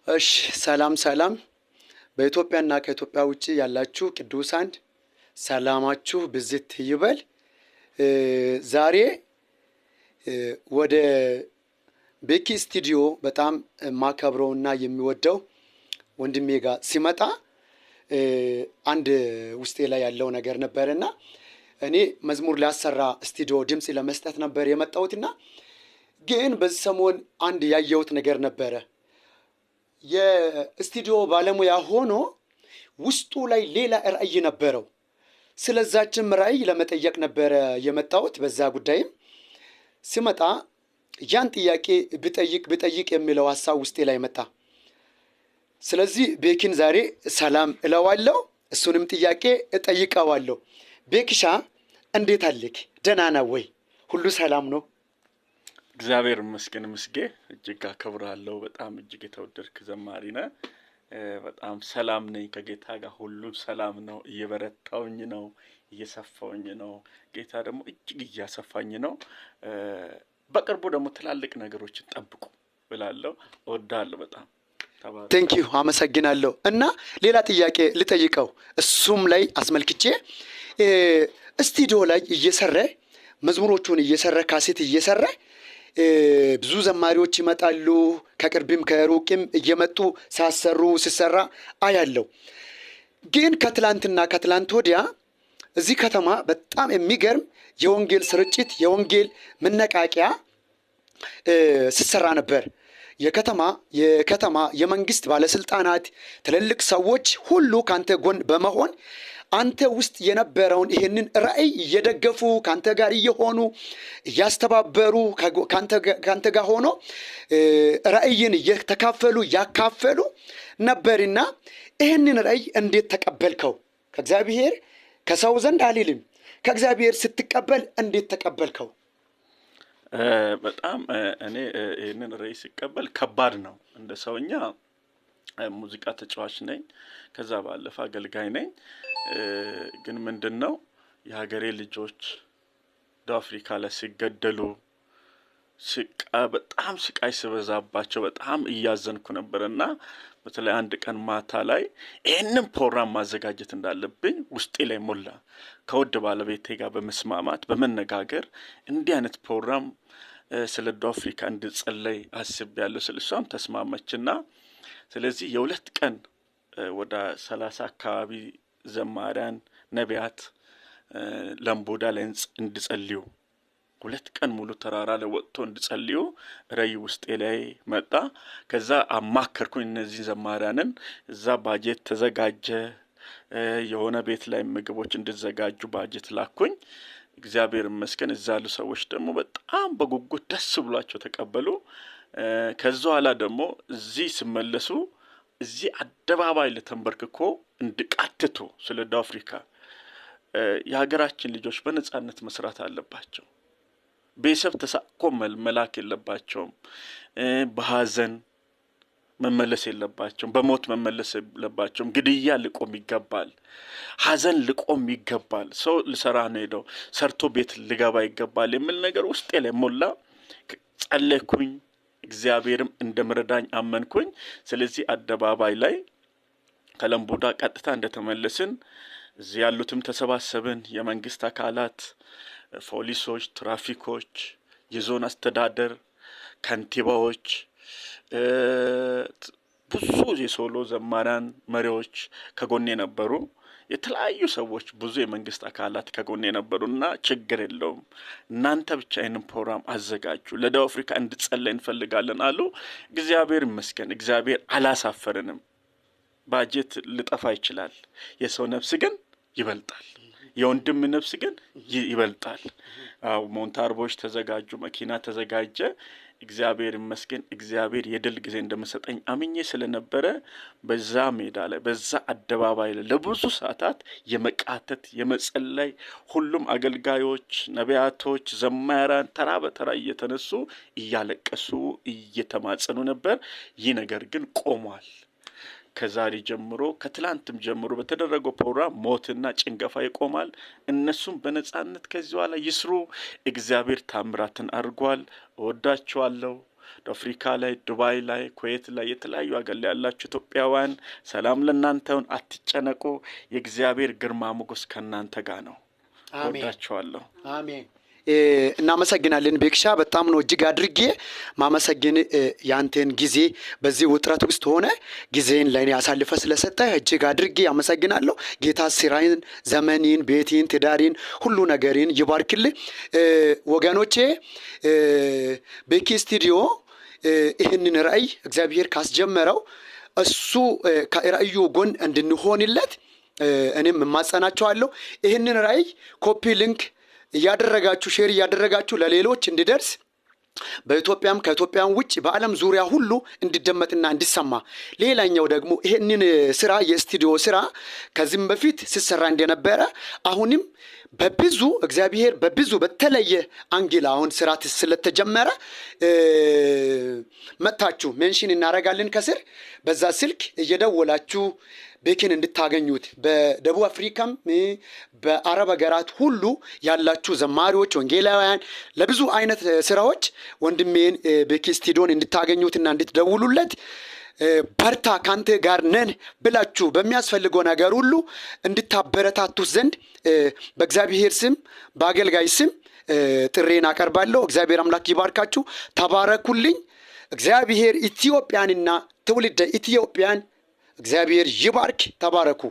እሺ ሰላም በኢትዮጵያና ከኢትዮጵያ ውጪ ያላችሁ ቅዱሳን ሰላማችሁ ብዝት ይበል። ዛሬ ወደ ቤኪ ስቱዲዮ በጣም ማከብረውና የሚወደው ወንድሜ ጋር ሲመጣ አንድ ውስጤ ላይ ያለው ነገር ነበርና እኔ መዝሙር ላሰራ ስቱዲዮ ድምጽ ለመስጠት ነበር የመጣሁትና ግን በዚህ ሰሞን አንድ ያየሁት ነገር ነበረ። የስቱዲዮ ባለሙያ ሆኖ ውስጡ ላይ ሌላ ራዕይ ነበረው። ስለዛችም ራዕይ ለመጠየቅ ነበረ የመጣሁት። በዛ ጉዳይም ሲመጣ ያን ጥያቄ ብጠይቅ የሚለው ሐሳብ ውስጤ ላይ መጣ። ስለዚህ ቤኪን ዛሬ ሰላም እለዋለሁ፣ እሱንም ጥያቄ እጠይቀዋለሁ። ቤኪሻ እንዴት አለክ? ደህና ነህ ወይ? ሁሉ ሰላም ነው? እግዚአብሔር ይመስገን። ምስጌ እጅግ አከብራለሁ። በጣም እጅግ የተወደድክ ዘማሪ ነህ። በጣም ሰላም ነኝ። ከጌታ ጋር ሁሉ ሰላም ነው። እየበረታውኝ ነው፣ እየሰፋውኝ ነው። ጌታ ደግሞ እጅግ እያሰፋኝ ነው። በቅርቡ ደግሞ ትላልቅ ነገሮችን ጠብቁ ብላለሁ። እወዳለሁ በጣም። ቴንኪዩ፣ አመሰግናለሁ። እና ሌላ ጥያቄ ልጠይቀው እሱም ላይ አስመልክቼ ስቱዲዮ ላይ እየሰራ መዝሙሮቹን እየሰራ ካሴት እየሰራ ብዙ ዘማሪዎች ይመጣሉ፣ ከቅርብም ከሩቅም እየመጡ ሲሰራ አያለው። ግን ከትላንት ወዲያ እዚህ ከተማ በጣም የሚገርም የወንጌል ስርጭት የወንጌል መነቃቂያ ሲሰራ ነበር። የከተማ የመንግስት ባለስልጣናት ትልልቅ ሰዎች ሁሉ ካንተ ጎን በመሆን አንተ ውስጥ የነበረውን ይሄንን ራዕይ እየደገፉ ካንተ ጋር እየሆኑ እያስተባበሩ ካንተ ጋር ሆኖ ራዕይን እየተካፈሉ ያካፈሉ ነበርና ይሄንን ራዕይ እንዴት ተቀበልከው? ከእግዚአብሔር ከሰው ዘንድ አልልም፣ ከእግዚአብሔር ስትቀበል እንዴት ተቀበልከው? በጣም እኔ ይሄንን ራዕይ ሲቀበል ከባድ ነው። እንደ ሰውኛ ሙዚቃ ተጫዋች ነኝ፣ ከዛ ባለፈ አገልጋይ ነኝ። ግን ምንድነው የሀገሬ ልጆች በአፍሪካ ላይ ሲገደሉ በጣም ስቃይ ሲበዛባቸው በጣም እያዘንኩ ነበርና በተለይ አንድ ቀን ማታ ላይ ይሄንን ፕሮግራም ማዘጋጀት እንዳለብኝ ውስጤ ላይ ሞላ። ከውድ ባለቤቴ ጋር በመስማማት በመነጋገር እንዲህ አይነት ፕሮግራም ስለ አፍሪካ እንድጸለይ አስቤያለሁ። ስለሷም ተስማማችና ስለዚህ የሁለት ቀን ወደ 30 አካባቢ ዘማሪያን ነቢያት ለምቦዳ ላይ እንድጸልዩ 2 ቀን ሙሉ ተራራ ላይ ወጥቶ እንድጸልዩ ራዕይ ውስጤ ላይ መጣ። ከዛ አማከርኩኝ እነዚህ ዘማሪያንን። እዛ ባጀት ተዘጋጀ። የሆነ ቤት ላይ ምግቦች እንድዘጋጁ ባጀት ላኩኝ። እግዚአብሔር ይመስገን እዛ ያሉ ሰዎች ደግሞ በጣም በጉጉት ደስ ብሏቸው ተቀበሉ። ከዛ ኋላ ደግሞ እዚህ ሲመለሱ እዚህ አደባባይ ለተንበርክኮ እንድቃትቱ ስለ አፍሪካ የሀገራችን ልጆች በነጻነት መስራት አለባቸው። ቤተሰብ ተሳቆ መላክ የለባቸውም። በሐዘን መመለስ የለባቸውም። በሞት መመለስ የለባቸውም። ግድያ ልቆም ይገባል። ሐዘን ልቆም ይገባል። ሰው ልሰራ ነው ሄደው ሰርቶ ቤት ልገባ ይገባል የሚል ነገር ውስጤ ላይ ሞላ። ጸለይኩኝ። እግዚአብሔርም እንደምረዳኝ አመንኩኝ። ስለዚህ አደባባይ ላይ ከለምቦዳ ቀጥታ እንደተመለስን እዚህ ያሉትም ተሰባሰብን። የመንግስት አካላት፣ ፖሊሶች፣ ትራፊኮች፣ የዞን አስተዳደር፣ ከንቲባዎች፣ ብዙ የሶሎ ዘማሪያን መሪዎች ከጎኔ ነበሩ። የተለያዩ ሰዎች ብዙ የመንግስት አካላት ከጎኔ ነበሩና ችግር የለውም እናንተ ብቻ ይሄንን ፕሮግራም አዘጋጁ፣ ለደቡብ አፍሪካ እንድጸለይ እንፈልጋለን አሉ። እግዚአብሔር ይመስገን። እግዚአብሔር አላሳፈረንም። ባጀት ልጠፋ ይችላል፣ የሰው ነፍስ ግን ይበልጣል። የወንድም ነፍስ ግን ይበልጣል። ሞንታርቦች ተዘጋጁ፣ መኪና ተዘጋጀ። እግዚአብሔር ይመስገን። እግዚአብሔር የድል ጊዜ እንደመሰጠኝ አምኜ ስለነበረ በዛ ሜዳ ላይ በዛ አደባባይ ላይ ለብዙ ሰዓታት የመቃተት የመጸለይ ሁሉም አገልጋዮች፣ ነቢያቶች፣ ዘማሪያን ተራ በተራ እየተነሱ እያለቀሱ እየተማጸኑ ነበር። ይህ ነገር ግን ቆሟል። ከዛሬ ጀምሮ ከትላንትም ጀምሮ በተደረገው ፕሮግራም ሞትና ጭንገፋ ይቆማል። እነሱም በነጻነት ከዚህ በኋላ ይስሩ። እግዚአብሔር ታምራትን አድርጓል። እወዳችኋለሁ። አፍሪካ ላይ፣ ዱባይ ላይ፣ ኩዌት ላይ የተለያዩ ሀገር ላይ ያላችሁ ኢትዮጵያውያን ሰላም ለእናንተውን፣ አትጨነቁ። የእግዚአብሔር ግርማ ሞገስ ከእናንተ ጋር ነው። ወዳችኋለሁ። አሜን። እናመሰግናለን ቤክሻ። በጣም ነው እጅግ አድርጌ ማመሰግን ያንተን ጊዜ በዚህ ውጥረት ውስጥ ሆነ ጊዜን ለኔ አሳልፈ ስለሰጠ እጅግ አድርጌ አመሰግናለሁ። ጌታ ስራዬን፣ ዘመኔን፣ ቤቴን፣ ትዳሬን፣ ሁሉ ነገሬን ይባርክልህ። ወገኖቼ ቤኪ ስቱዲዮ ይህንን ራእይ እግዚአብሔር ካስጀመረው እሱ ከራእዩ ጎን እንድንሆንለት እኔም ማጸናቸዋለሁ። ይህንን ራእይ ኮፒ ሊንክ እያደረጋችሁ ሼር እያደረጋችሁ ለሌሎች እንዲደርስ በኢትዮጵያም ከኢትዮጵያም ውጭ በዓለም ዙሪያ ሁሉ እንዲደመጥና እንዲሰማ። ሌላኛው ደግሞ ይሄንን ስራ የስቱዲዮ ስራ ከዚህም በፊት ሲሰራ እንደነበረ አሁንም በብዙ እግዚአብሔር በብዙ በተለየ አንግል አሁን ስራ ስለተጀመረ መጣችሁ ሜንሽን እናረጋለን ከስር በዛ ስልክ እየደወላችሁ ቤኪን እንድታገኙት በደቡብ አፍሪካም በአረብ ሀገራት ሁሉ ያላችሁ ዘማሪዎች፣ ወንጌላውያን ለብዙ አይነት ስራዎች ወንድሜን ቤኪ ስቱዲዮን እንድታገኙትና እንድትደውሉለት በርታ ካንተ ጋር ነን ብላችሁ በሚያስፈልገው ነገር ሁሉ እንድታበረታቱት ዘንድ በእግዚአብሔር ስም በአገልጋይ ስም ጥሬን አቀርባለሁ። እግዚአብሔር አምላክ ይባርካችሁ። ተባረኩልኝ። እግዚአብሔር ኢትዮጵያንና ትውልደ ኢትዮጵያን እግዚአብሔር ይባርክ። ተባረኩ።